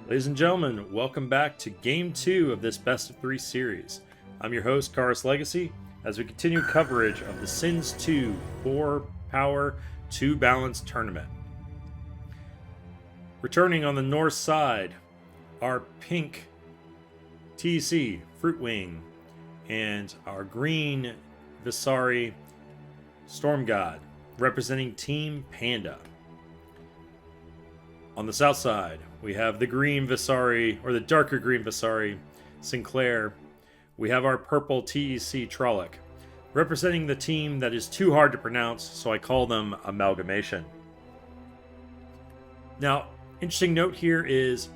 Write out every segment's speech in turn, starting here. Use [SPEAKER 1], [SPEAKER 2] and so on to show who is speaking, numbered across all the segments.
[SPEAKER 1] Ladies and gentlemen, welcome back to Game 2 of this Best of 3 series. I'm your host, Karaslegacy, as we continue coverage of the Sins 2 4 Power 2 Balance Tournament. Returning on the north side, our pink TC Fruit Wing and our green Visari Storm God, representing Team Panda. On the south side, we have the green Visari, or the darker green Visari Sinclair. We have our purple TEC Trolloc, representing the team that is too hard to pronounce, so I call them Amalgamation. Now, interesting note here is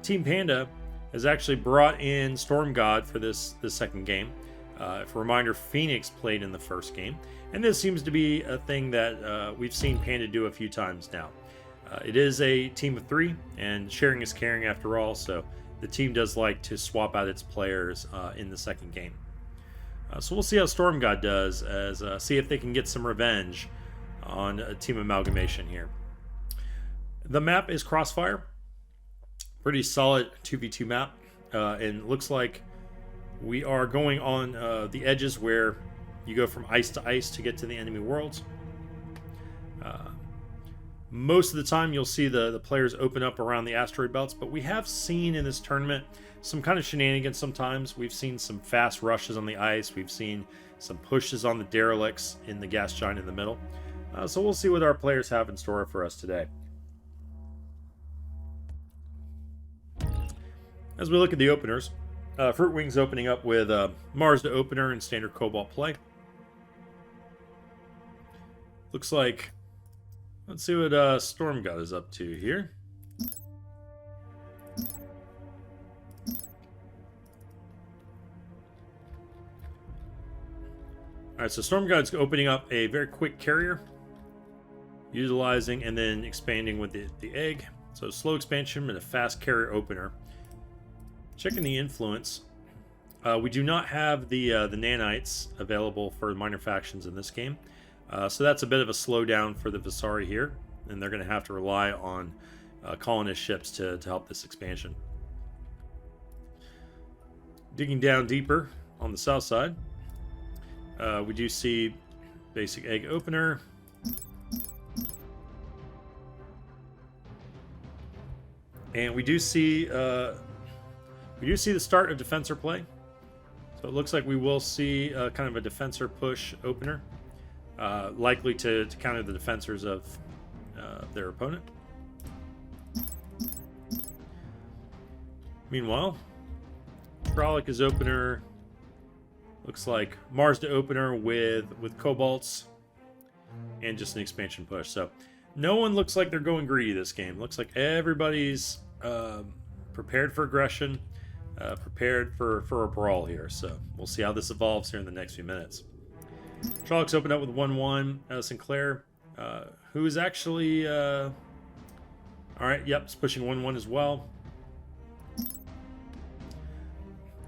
[SPEAKER 1] Team Panda has actually brought in Storm God for this second game. For a reminder, Phoenix played in the first game, and this seems to be a thing that we've seen Panda do a few times now. It is a team of 3, and sharing is caring after all, so the team does like to swap out its players in the second game. So we'll see how Storm God does, as see if they can get some revenge on Team Amalgamation here. The map is Crossfire. Pretty solid 2v2 map, and looks like we are going on the edges where you go from ice to ice to get to the enemy worlds. Most of the time you'll see the players open up around the asteroid belts, but we have seen in this tournament some kind of shenanigans sometimes. We've seen some fast rushes on the ice. We've seen some pushes on the derelicts in the gas giant in the middle. So we'll see what our players have in store for us today. As we look at the openers, Fruit Wing's opening up with Mars to opener and standard Cobalt play. Looks like, let's see what Storm God is up to here. Alright, so Storm God's opening up a very quick carrier, utilizing and then expanding with the egg. So slow expansion and a fast carrier opener. Checking the influence. We do not have the nanites available for minor factions in this game. So that's a bit of a slowdown for the Visari here, and they're going to have to rely on colonist ships to help this expansion. Digging down deeper on the south side, we do see basic egg opener. And we do see the start of defensor play. So it looks like we will see kind of a defensor push opener. Likely to counter the defensors of their opponent. Meanwhile, Trolloc is opener. Looks like Mars to opener with Cobalts and just an expansion push. So no one looks like they're going greedy this game. Looks like everybody's prepared for aggression, prepared for a brawl here. So we'll see how this evolves here in the next few minutes. Trollocs opened up with 1-1. Sinclair, who is actually... Alright, yep, it's pushing 1-1 as well.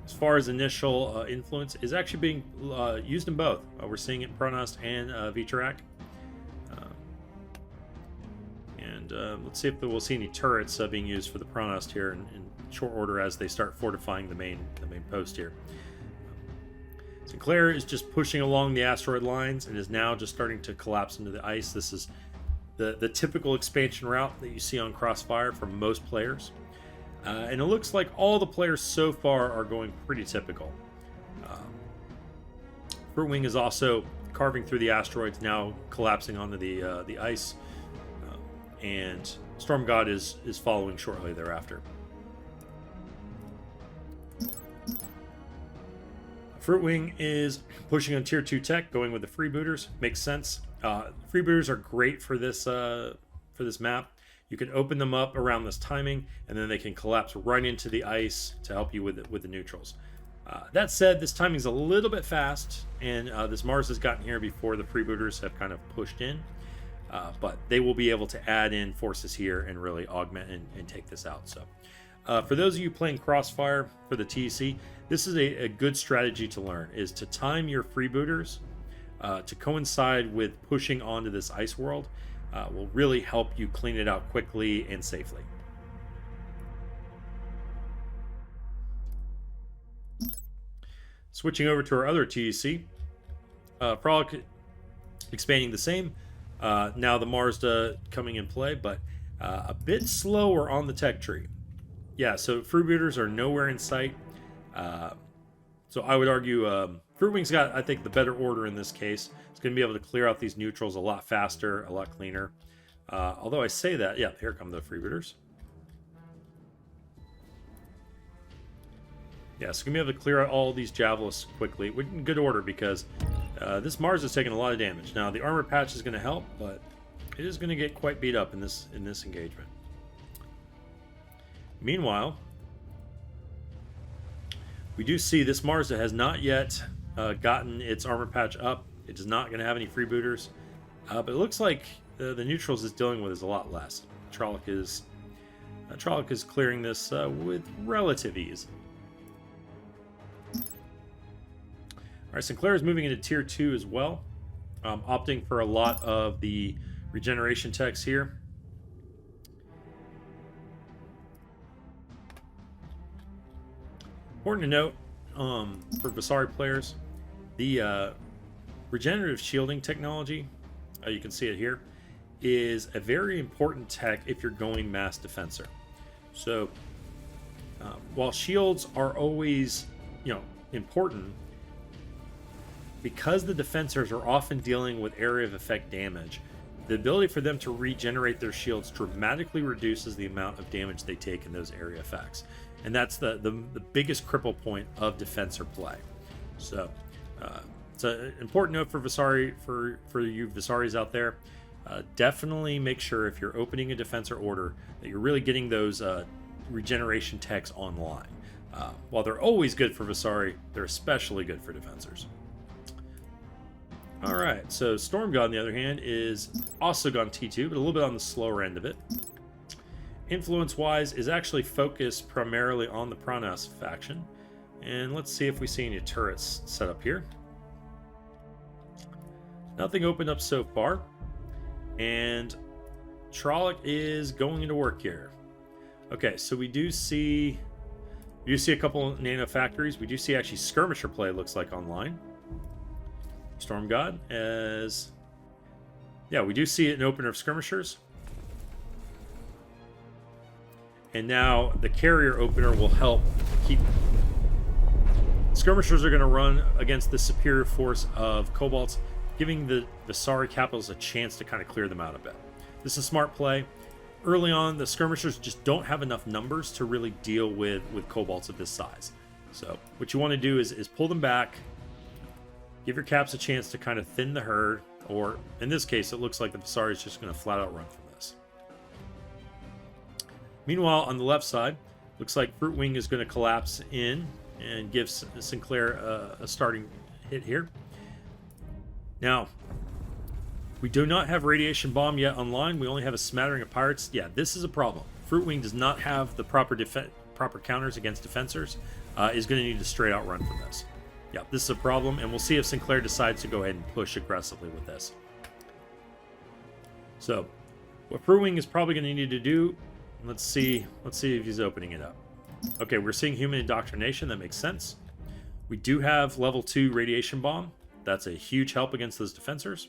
[SPEAKER 1] As far as initial influence, is actually being used in both. We're seeing it in Pronost and Vitrak. Let's see if we'll see any turrets being used for the Pronost here in short order as they start fortifying the main post here. Sinclair is just pushing along the asteroid lines and is now just starting to collapse into the ice. This is the typical expansion route that you see on Crossfire for most players. And it looks like all the players so far are going pretty typical. Fruit Wing is also carving through the asteroids, now collapsing onto the ice. And Storm God is following shortly thereafter. Fruit Wing is pushing on tier 2 tech, going with the freebooters. Makes sense. Freebooters are great for this map. You can open them up around this timing, and then they can collapse right into the ice to help you with the neutrals. That said, this timing is a little bit fast, and this Mars has gotten here before the freebooters have kind of pushed in. But they will be able to add in forces here and really augment and take this out. So for those of you playing Crossfire for the TEC, this is a good strategy to learn, is to time your freebooters to coincide with pushing onto this ice world. Will really help you clean it out quickly and safely. Switching over to our other TEC, Frolic expanding the same. Now the Mazda coming in play, but a bit slower on the tech tree. Yeah, so Freebooters are nowhere in sight. So I would argue Fruitwing's got, I think, the better order in this case. It's going to be able to clear out these neutrals a lot faster, a lot cleaner. Although I say that, yeah, here come the Freebooters. Yeah, so going to be able to clear out all these Javelins quickly, in good order, because this Mars is taking a lot of damage. Now, the armor patch is going to help, but it is going to get quite beat up in this engagement. Meanwhile, we do see this Mazda has not yet gotten its armor patch up. It is not going to have any freebooters, but it looks like the neutrals it's dealing with is a lot less. Trolloc is clearing this with relative ease. All right, Sinclair is moving into tier 2 as well, opting for a lot of the regeneration techs here. Important to note for Vasari players, the regenerative shielding technology, you can see it here, is a very important tech if you're going mass defensor. So while shields are always, important, because the defensors are often dealing with area of effect damage, the ability for them to regenerate their shields dramatically reduces the amount of damage they take in those area effects. And that's the biggest cripple point of defensor play. So it's an important note for Vasari, for you Vasaris out there. Definitely make sure if you're opening a defensor order that you're really getting those regeneration techs online. While they're always good for Vasari, they're especially good for defensors. Alright, so Storm God, on the other hand, is also gone T2, but a little bit on the slower end of it. Influence-wise, is actually focused primarily on the Pranas faction. And let's see if we see any turrets set up here. Nothing opened up so far. And Trolloc is going into work here. Okay, so we do see a couple of nano factories. We do see actually skirmisher play, looks like, online. Storm God as... Yeah, we do see an opener of skirmishers. And now the carrier opener will help keep... Skirmishers are going to run against the superior force of Cobalts, giving the Vasari capitals a chance to kind of clear them out a bit. This is smart play. Early on, the skirmishers just don't have enough numbers to really deal with Cobalts of this size. So what you want to do is pull them back, give your caps a chance to kind of thin the herd, or in this case, it looks like the Vasari is just going to flat out run from this. Meanwhile, on the left side, looks like Fruitwing is going to collapse in and give Sinclair a starting hit here. Now, we do not have Radiation Bomb yet online. We only have a smattering of pirates. Yeah, this is a problem. Fruitwing does not have the proper counters against defensors. Is going to need to straight out run from this. Yeah, this is a problem, and we'll see if Sinclair decides to go ahead and push aggressively with this. So, what Fruitwing is probably going to need to do, let's see if he's opening it up. Okay, we're seeing human indoctrination. That makes sense. We do have level 2 Radiation Bomb. That's a huge help against those defensors.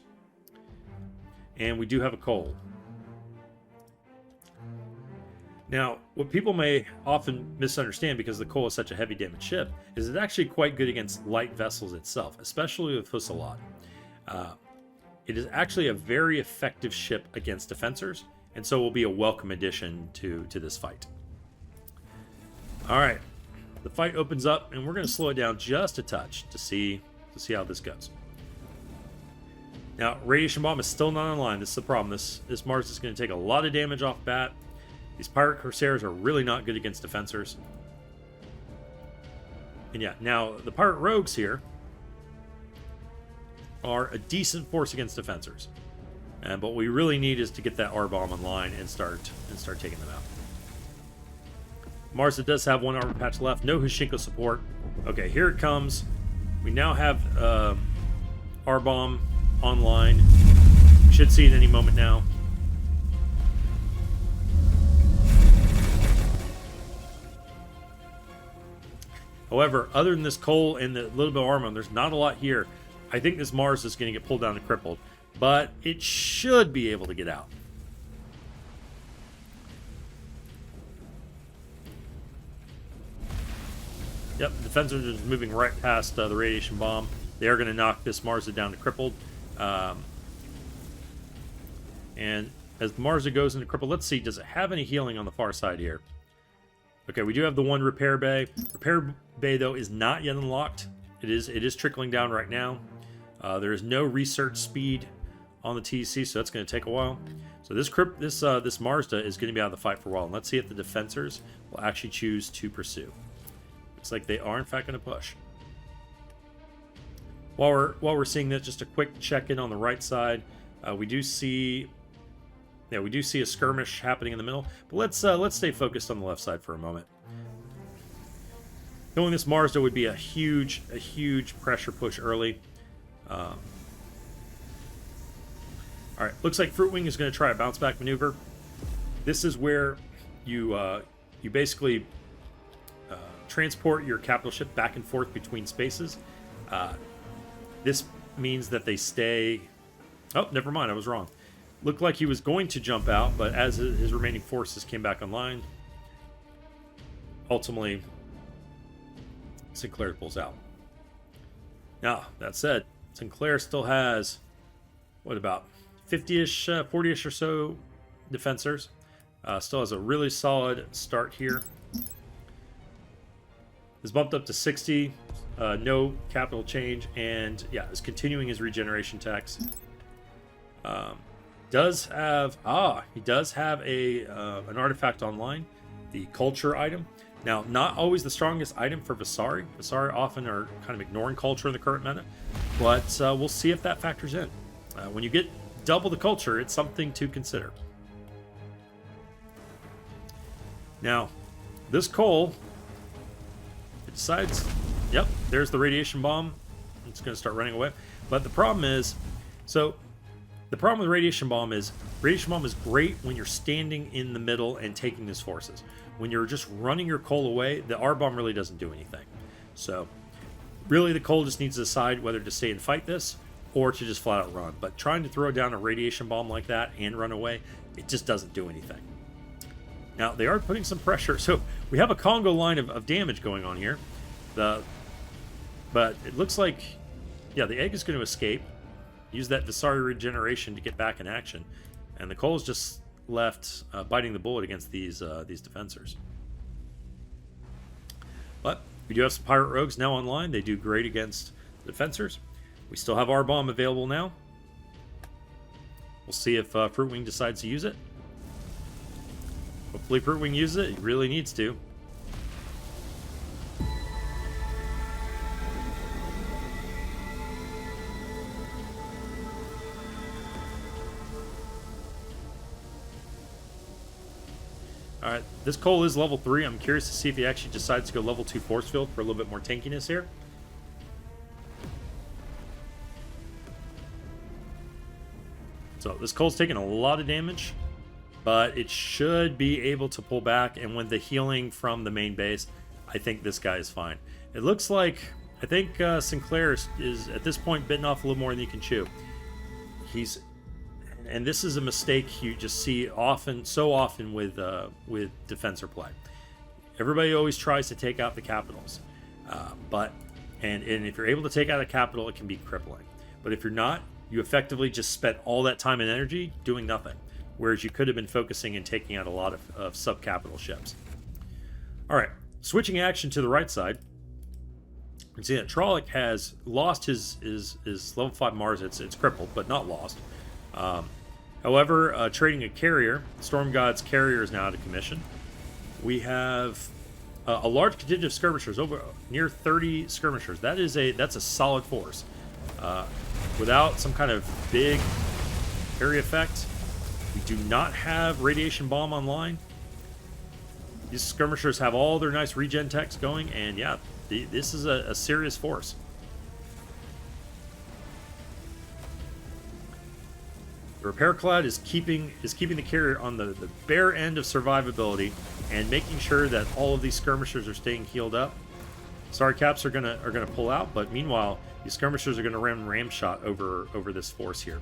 [SPEAKER 1] And we do have a coal. Now, what people may often misunderstand, because the coal is such a heavy damage ship, is it's actually quite good against light vessels itself, especially with Fusillade. It is actually a very effective ship against defensors, and so will be a welcome addition to this fight. All right, the fight opens up, and we're going to slow it down just a touch to see how this goes. Now, Radiation Bomb is still not online. This is the problem. This Mars is going to take a lot of damage off bat. These Pirate Corsairs are really not good against defensors. And yeah, now the Pirate Rogues here are a decent force against defensors. But what we really need is to get that R-Bomb online and start taking them out. Marsa does have one armor patch left. No Hushinko support. Okay, here it comes. We now have R-Bomb online. We should see it any moment now. However, other than this coal and the little bit of armor, there's not a lot here. I think this Mars is going to get pulled down and crippled, but it should be able to get out. Yep, the defenders are just moving right past the radiation bomb. They are going to knock this Marza down to crippled. And as the Marza goes into crippled, let's see, does it have any healing on the far side here? Okay, we do have the one repair bay. Repair bay, though, is not yet unlocked. It is trickling down right now. There is no research speed on the TC, so that's going to take a while. So this Marsda is going to be out of the fight for a while. And let's see if the defensors will actually choose to pursue. Looks like they are in fact going to push. While we're seeing this, just a quick check-in on the right side. We do see a skirmish happening in the middle, but let's stay focused on the left side for a moment. Killing this Marsda would be a huge pressure push early. All right, looks like Fruitwing is going to try a bounce back maneuver. This is where you basically transport your capital ship back and forth between spaces. This means that they stay... Oh, never mind, I was wrong. Looked like he was going to jump out, but as his remaining forces came back online, ultimately, Sinclair pulls out. Now, that said, Sinclair still has, what, about 50-ish, 40-ish or so defensors. Still has a really solid start here. Is bumped up to 60, no capital change, and yeah, is continuing his regeneration tax. He does have an artifact online, the culture item. Now, not always the strongest item for Visari. Visari often are kind of ignoring culture in the current meta, but we'll see if that factors in. When you get double the culture, it's something to consider. Now, this coal, it decides, yep, there's the radiation bomb. It's going to start running away. But the problem is, the problem with radiation bomb is great when you're standing in the middle and taking these forces. When you're just running your coal away, the R bomb really doesn't do anything. So really the coal just needs to decide whether to stay and fight this or to just flat out run. But trying to throw down a radiation bomb like that and run away, it just doesn't do anything. Now they are putting some pressure. So we have a Congo line of damage going on here. But it looks like, yeah, the egg is going to escape. Use that Visari regeneration to get back in action, and the coal is just left biting the bullet against these defensors. But we do have some pirate rogues now online. They do great against the defensors. We still have R-bomb available now. We'll see if Fruitwing decides to use it. Hopefully Fruitwing uses it. He really needs to. Alright, this coal is level 3. I'm curious to see if he actually decides to go level 2 force field for a little bit more tankiness here. So this coal's taking a lot of damage, but it should be able to pull back, and with the healing from the main base, I think this guy is fine. It looks like, I think Sinclair is at this point bitten off a little more than he can chew. And this is a mistake you just see so often with defensor play. Everybody always tries to take out the capitals, and if you're able to take out a capital, it can be crippling. But if you're not, you effectively just spent all that time and energy doing nothing, whereas you could have been focusing and taking out a lot of sub-capital ships. All right, switching action to the right side. You can see that Trolloc has lost his level 5 Mars. It's crippled, but not lost. However, trading a carrier, Storm God's carrier is now out of commission. We have a large contingent of skirmishers, over near 30 skirmishers. That's a solid force. Without some kind of big area effect, we do not have radiation bomb online. These skirmishers have all their nice regen techs going, and yeah, this is a serious force. The repair cloud is keeping the carrier on the bare end of survivability and making sure that all of these skirmishers are staying healed up. Sorry caps are gonna pull out, but meanwhile, these skirmishers are gonna ram shot over this force here.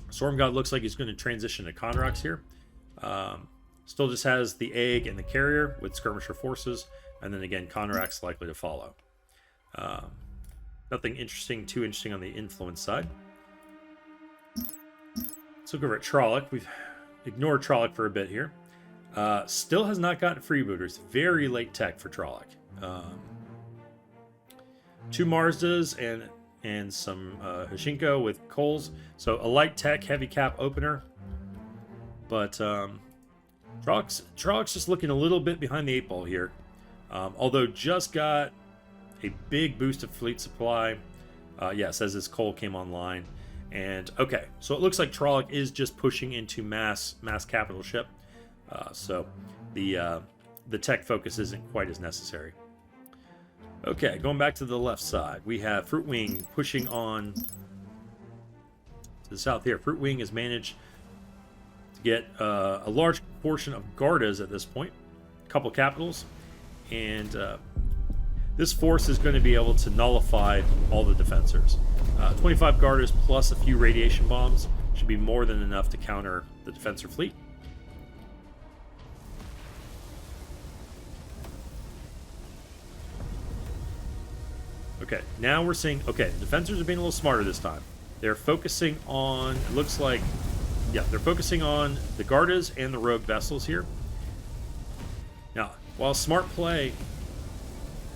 [SPEAKER 1] Storm God looks like he's going to transition to Conrax here. Still just has the egg and the carrier with skirmisher forces, and then again Conrax likely to follow. Nothing too interesting on the influence side. Let's look over at Trolloc. We've ignored Trolloc for a bit here. Still has not gotten freebooters. Very late tech for Trolloc. 2 Marsdas and some Hashinko with Coals. So a light tech, heavy cap opener. But Trollocs just looking a little bit behind the 8 ball here. Although just got a big boost of fleet supply. Yes, as his coal came online. And okay, so it looks like Trolloc is just pushing into mass capital ship. So the tech focus isn't quite as necessary. Okay, going back to the left side, we have Fruitwing pushing on to the south here. Fruitwing has managed to get a large portion of Gardas at this point, a couple capitals, and this force is going to be able to nullify all the defensors. 25 Gardas plus a few radiation bombs should be more than enough to counter the defensor fleet. Okay, now we're seeing, okay, the defensors are being a little smarter this time. They're focusing on, it looks like, yeah, they're focusing on the Gardas and the rogue vessels here. Now, while smart play,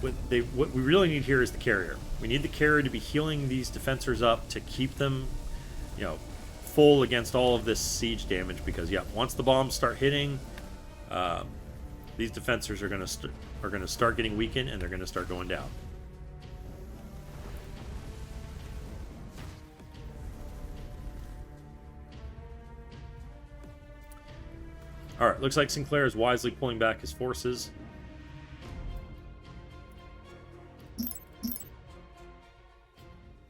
[SPEAKER 1] what we really need here is the carrier. We need the carrier to be healing these defensors up to keep them, you know, full against all of this siege damage, because, yeah, once the bombs start hitting, these defensors are going to start getting weakened, and they're going to start going down. Alright, looks like Sinclair is wisely pulling back his forces.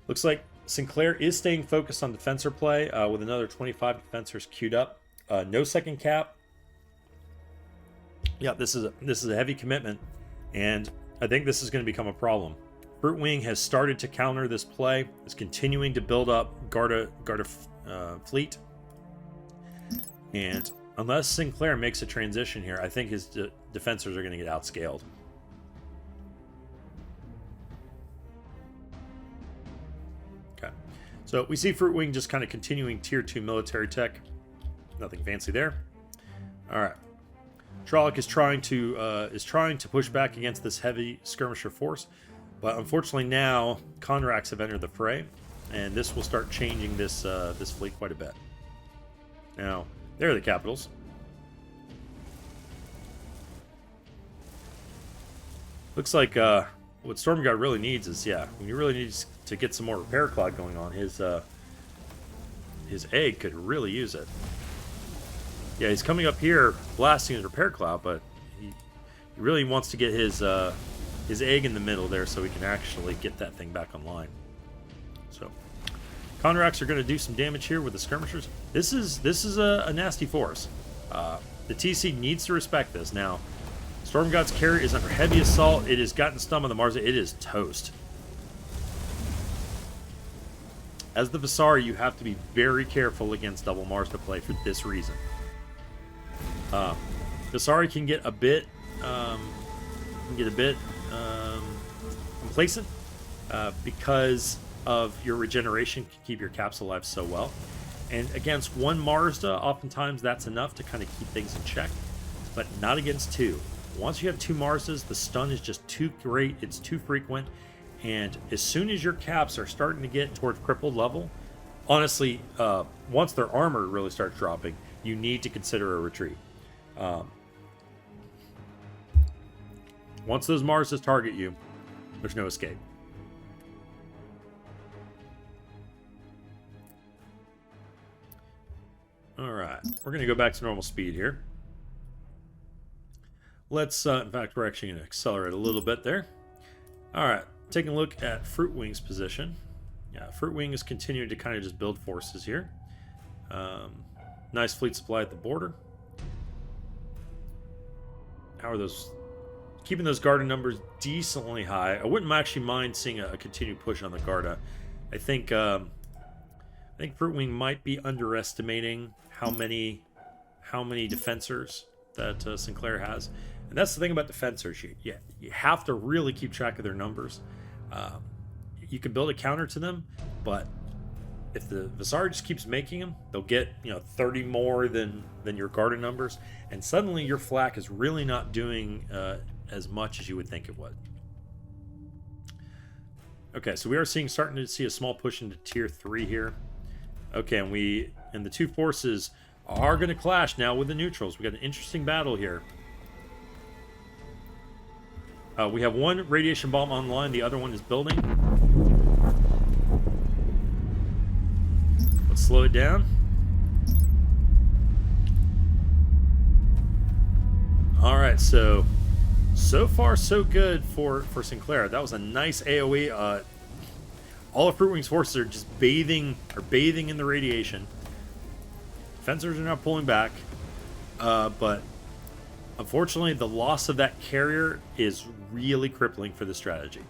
[SPEAKER 1] Looks like Sinclair is staying focused on defensor play with another 25 defensors queued up. No second cap. Yeah, this is a heavy commitment, and I think this is going to become a problem. Fruitwing has started to counter this play, is continuing to build up Garda fleet, and unless Sinclair makes a transition here, I think his defensors are going to get outscaled. Okay, so we see Fruitwing just kind of continuing tier 2 military tech. Nothing fancy there. All right, Trolloc is trying to push back against this heavy skirmisher force, but unfortunately now Conrax have entered the fray, and this will start changing this this fleet quite a bit. Now, there are the capitals. Looks like what Storm God really needs is, yeah, he really needs to get some more repair cloud going on. His egg could really use it. Yeah, he's coming up here blasting his repair cloud, but he really wants to get his egg in the middle there so he can actually get that thing back online. So Conrax are going to do some damage here with the skirmishers. This is a nasty force. The TC needs to respect this. Now, Storm God's carrier is under heavy assault. It has gotten stum on the Marza. It is toast. As the Visari, you have to be very careful against double Marza play for this reason. Visari can get a bit complacent because of your regeneration can keep your caps alive so well. And against one Marsda, oftentimes that's enough to kind of keep things in check, but not against 2. Once you have 2 Marsdas, the stun is just too great, it's too frequent, and as soon as your caps are starting to get towards crippled level, honestly, once their armor really starts dropping, you need to consider a retreat. Once those Marsdas target you, there's no escape. Alright, we're going to go back to normal speed here. Let's, in fact, we're actually going to accelerate a little bit there. Alright, taking a look at Fruitwing's position. Yeah, Fruitwing is continuing to kind of just build forces here. Nice fleet supply at the border. how are those? Keeping those Garda numbers decently high. I wouldn't actually mind seeing a continued push on the Garda. I think Fruitwing might be underestimating how many defensors that Sinclair has, and that's the thing about defensors. You have to really keep track of their numbers. You can build a counter to them, but if the Visari just keeps making them, they'll get 30 more than your Garda numbers, and suddenly your flak is really not doing as much as you would think it would. Okay, so we are starting to see a small push into tier 3 here. Okay, and the two forces are going to clash now with the neutrals. We got an interesting battle here. We have one radiation bomb online, the other one is building. Let's slow it down. All right, so far so good for Sinclair. That was a nice AoE. All of Fruitwing's forces are just bathing in the radiation. Fencers are now pulling back, but unfortunately, the loss of that carrier is really crippling for the strategy.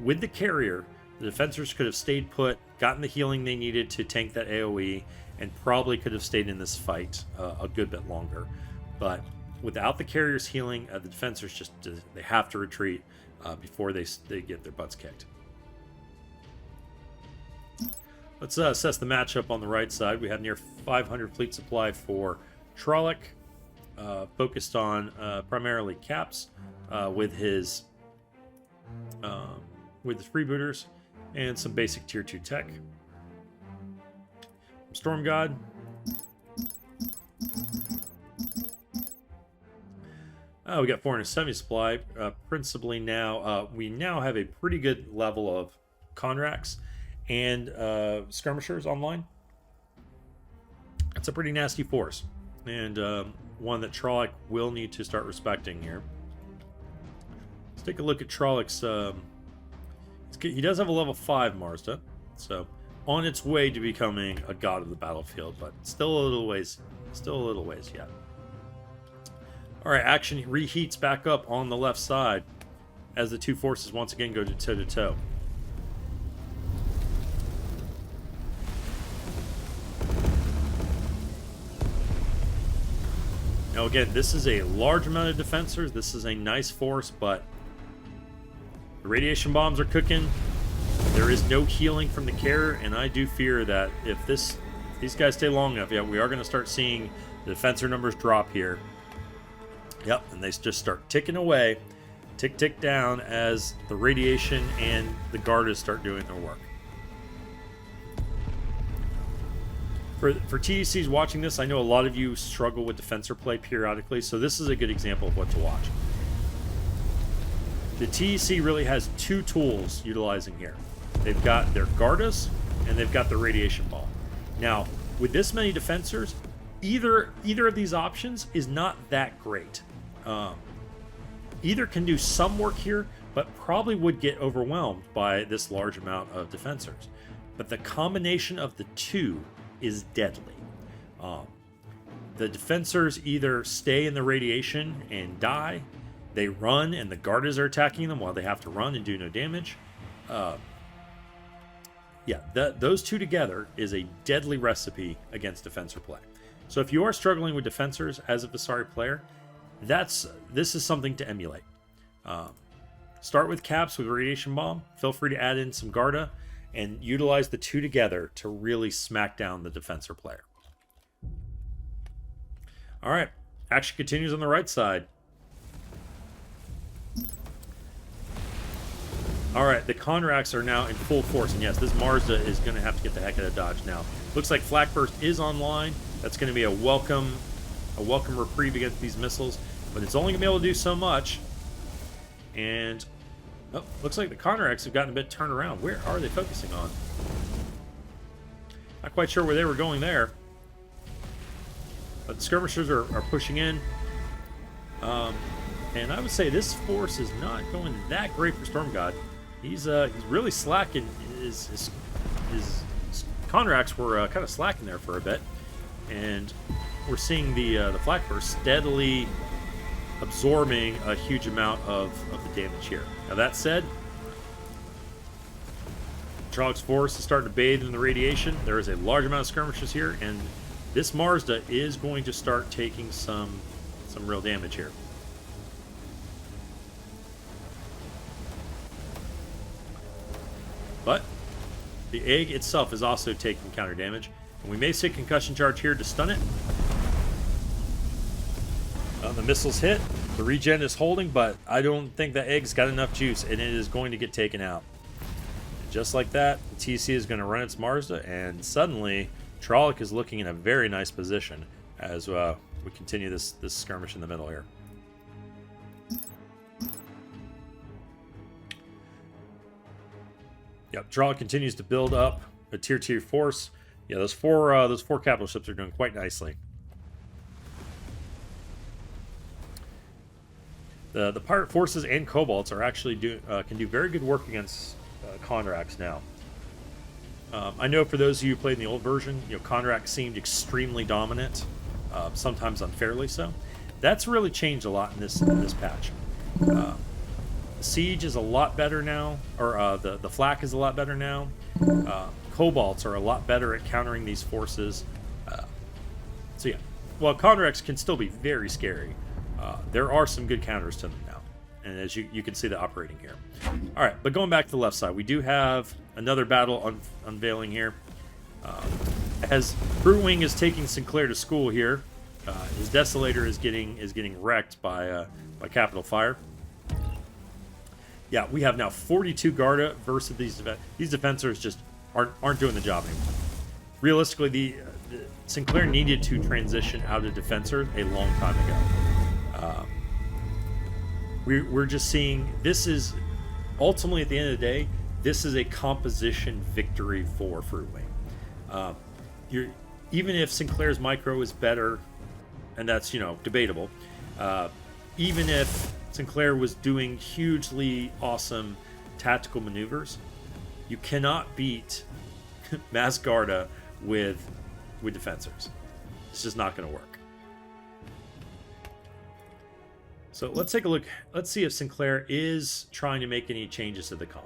[SPEAKER 1] With the carrier, the defensors could have stayed put, gotten the healing they needed to tank that AoE, and probably could have stayed in this fight a good bit longer. But without the carrier's healing, the defensors they have to retreat before they get their butts kicked. Let's assess the matchup on the right side. We have near 500 fleet supply for Trolloc, focused on primarily caps with his freebooters and some basic tier 2 tech. Storm God. We got 470 supply. Principally now, we now have a pretty good level of Conrax and skirmishers online. It's a pretty nasty force, and one that Trolloc will need to start respecting here. Let's take a look at Trolloc's. He does have a level 5 Marsda, so on its way to becoming a god of the battlefield, but still a little ways yet. All right, action reheats back up on the left side as the two forces once again go toe to toe. Now again, this is a large amount of defensors. This is a nice force, but the radiation bombs are cooking. There is no healing from the carrier, and I do fear that if these guys stay long enough, we are going to start seeing the defensor numbers drop here. Yep, and they just start ticking away, tick down as the radiation and the Gardas start doing their work. For TECs watching this, I know a lot of you struggle with defensor play periodically, so this is a good example of what to watch. The TEC really has two tools utilizing here. They've got their Gardas and they've got the radiation ball. Now, with this many defensors, either of these options is not that great. Either can do some work here, but probably would get overwhelmed by this large amount of defensors. But the combination of the two is deadly. The defensors either stay in the radiation and die, they run and the Gardas are attacking them while they have to run and do no damage. Those two together is a deadly recipe against defensor play. So if you are struggling with defensors as a Visari player, this is something to emulate. Start with caps with radiation bomb. Feel free to add in some Garda and utilize the two together to really smack down the defensor player. All right, action continues on the right side. All right, the Conrax are now in full force, and yes, this Marsda is going to have to get the heck out of dodge now. Looks like Flak Burst is online. That's going to be a welcome reprieve against these missiles, but it's only going to be able to do so much. And looks like the Conrax have gotten a bit turned around. Where are they focusing on? Not quite sure where they were going there. But the skirmishers are pushing in. And I would say this force is not going that great for Storm God. He's really slacking. His Conrax were kind of slacking there for a bit. And we're seeing the Flak Burst steadily absorbing a huge amount of the damage here. Now that said, Trollocs Force is starting to bathe in the radiation. There is a large amount of skirmishes here, and this Mazda is going to start taking some real damage here. But the egg itself is also taking counter damage, and we may see a concussion charge here to stun it. The missiles hit, the regen is holding, but I don't think the egg's got enough juice, and it is going to get taken out. And just like that, the TC is going to run its Mazda, and suddenly Trolloc is looking in a very nice position as we continue this skirmish in the middle here. Yep, Trolloc continues to build up a tier 2 force. Yeah, those four capital ships are doing quite nicely. The pirate forces and kobolds are actually can do very good work against Konraks now. I know for those of you who played in the old version, Konrak seemed extremely dominant, sometimes unfairly so. That's really changed a lot in this patch. The siege is a lot better now, or the flak is a lot better now. Kobolds are a lot better at countering these forces. So yeah, while Konraks can still be very scary, there are some good counters to them now, and as you can see the operating here. All right, but going back to the left side, we do have another battle unveiling here. As Brewwing is taking Sinclair to school here, his Desolator is getting wrecked by Capital Fire. Yeah, we have now 42 Garda versus these defensors just aren't doing the job anymore. Realistically, the Sinclair needed to transition out of Defensor a long time ago. We're just seeing this is ultimately at the end of the day, this is a composition victory for Brewwing. Even if Sinclair's micro is better, and that's debatable. Even if Sinclair was doing hugely awesome tactical maneuvers, you cannot beat Mass Garda with defensors. It's just not going to work. So let's take a look. Let's see if Sinclair is trying to make any changes to the comp.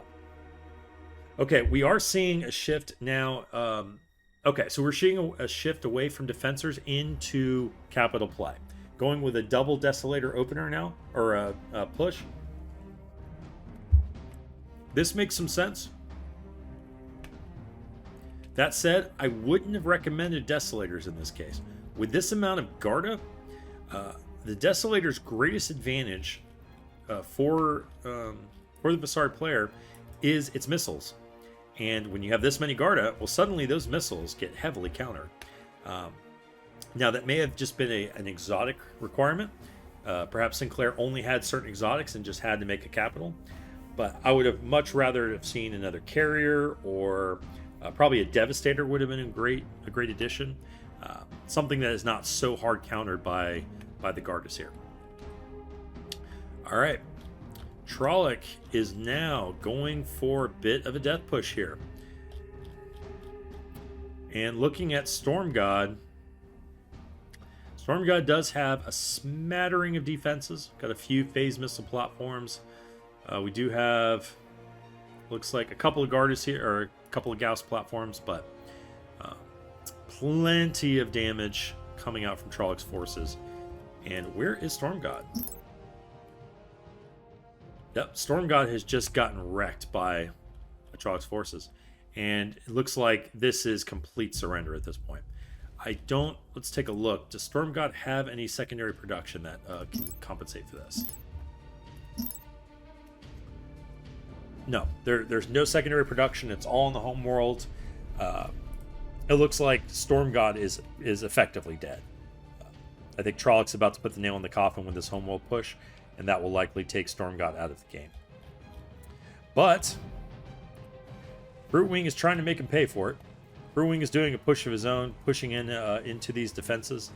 [SPEAKER 1] Okay, we are seeing a shift now. Okay, so we're seeing a shift away from defensors into capital play. Going with a double Desolator opener now, or a push. This makes some sense. That said, I wouldn't have recommended Desolators in this case. With this amount of Garda, the Desolator's greatest advantage for the Basari player is its missiles. And when you have this many Garda, well, suddenly those missiles get heavily countered. Now, that may have just been an exotic requirement. Perhaps Sinclair only had certain exotics and just had to make a capital. But I would have much rather have seen another carrier, or probably a Devastator would have been a great addition. Something that is not so hard countered by the Gardas here. All right. Trolloc is now going for a bit of a death push here. And looking at Storm God does have a smattering of defenses. Got a few phase missile platforms. We do have, looks like a couple of Gardas here, or a couple of Gauss platforms, but plenty of damage coming out from Trolloc's forces. And where is Storm God? Yep, Storm God has just gotten wrecked by Trolloc's forces. And it looks like this is complete surrender at this point. Let's take a look. Does Storm God have any secondary production that can compensate for this? No, there's no secondary production. It's all in the home world. It looks like Storm God is effectively dead. I think Trolloc's about to put the nail in the coffin with this homeworld push, and that will likely take Storm God out of the game. But Brewwing is trying to make him pay for it. Brewwing is doing a push of his own, pushing into these defenses.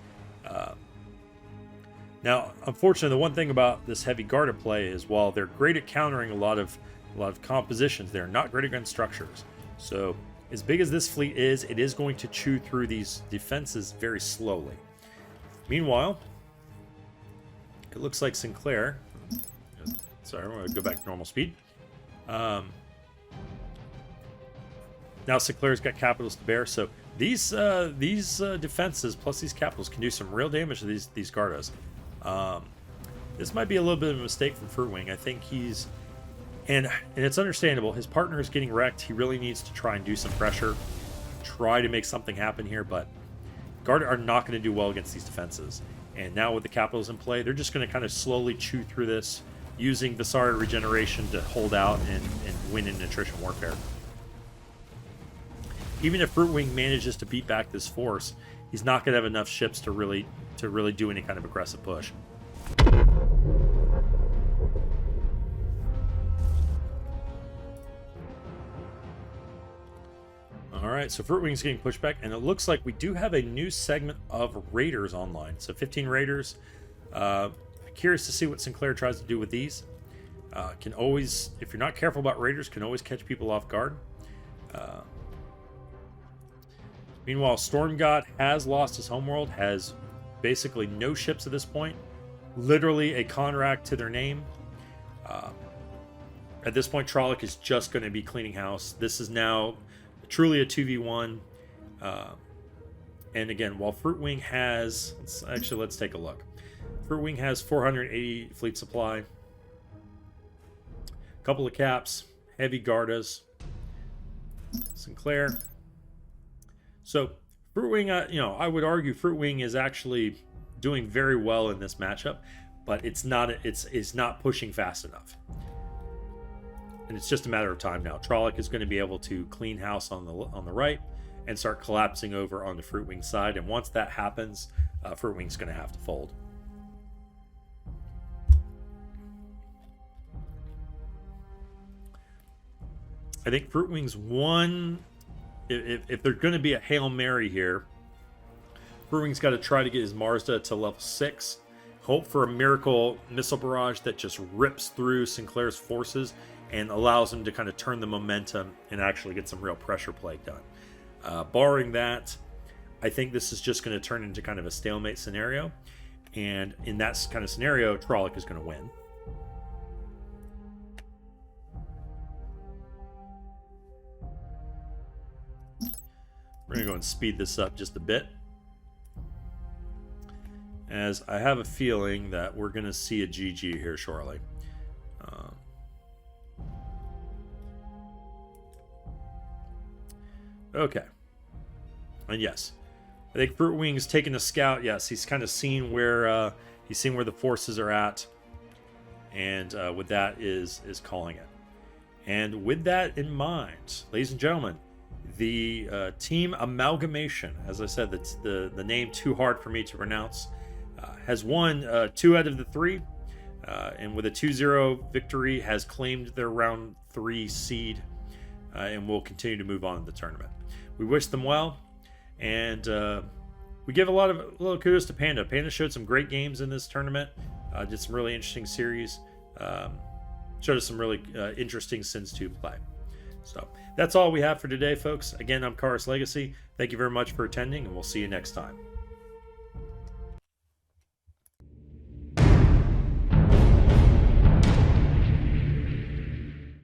[SPEAKER 1] Now, unfortunately, the one thing about this heavy Garda play is while they're great at countering a lot of compositions, they're not great against structures. So, as big as this fleet is, it is going to chew through these defenses very slowly. Meanwhile, It looks like Sinclair. Sorry, I'm going to go back to normal speed. Now Sinclair's got capitals to bear, so these defenses plus these capitals can do some real damage to these Gardas. This might be a little bit of a mistake from Fruitwing. I think he's and it's understandable. His partner is getting wrecked. He really needs to try and do some pressure, try to make something happen here. But Garda are not going to do well against these defenses. And now with the capitals in play, they're just going to kind of slowly chew through this, using Visara regeneration to hold out and win in attrition warfare. Even if Fruitwing manages to beat back this force, he's not going to have enough ships to really do any kind of aggressive push. All right, so Fruitwing's getting pushed back, and it looks like we do have a new segment of Raiders online. So 15 Raiders. Curious to see what Sinclair tries to do with these. Can always, if you're not careful about Raiders, can always catch people off guard. Meanwhile, Storm God has lost his homeworld, has basically no ships at this point. Literally a Conrack to their name. At this point, Trolloc is just going to be cleaning house. This is now truly a 2v1. And again, while Fruitwing has... Let's take a look. Fruitwing has 480 fleet supply. A couple of caps. Heavy Gardas. Sinclair. So, Fruitwing, I would argue Fruitwing is actually doing very well in this matchup, but it's not pushing fast enough. And it's just a matter of time now. Trolloc is going to be able to clean house on the right and start collapsing over on the Fruitwing side. And once that happens, Fruitwing's going to have to fold. I think Fruitwing's one... If there's going to be a Hail Mary here, Fruitwing's got to try to get his Mazda to level 6. Hope for a miracle missile barrage that just rips through Sinclair's forces and allows him to kind of turn the momentum and actually get some real pressure play done. Barring that, I think this is just going to turn into kind of a stalemate scenario. And in that kind of scenario, Trolloc is going to win. We're going to go and speed this up just a bit, as I have a feeling that we're going to see a GG here shortly. Okay. And yes, I think Fruitwing's taking a scout. Yes, he's kind of seen where the forces are at, and with that is calling it. And with that in mind, ladies and gentlemen, the team amalgamation, as I said, that's the name too hard for me to pronounce, has won 2 out of the 3, and with a 2-0 victory has claimed their round 3 seed, and will continue to move on in the tournament. We wish them well, and we give a little kudos to Panda. Panda showed some great games in this tournament, did some really interesting series, showed us some really interesting Sins 2 play. So that's all we have for today, folks. Again, I'm Karaslegacy. Thank you very much for attending, and we'll see you next time.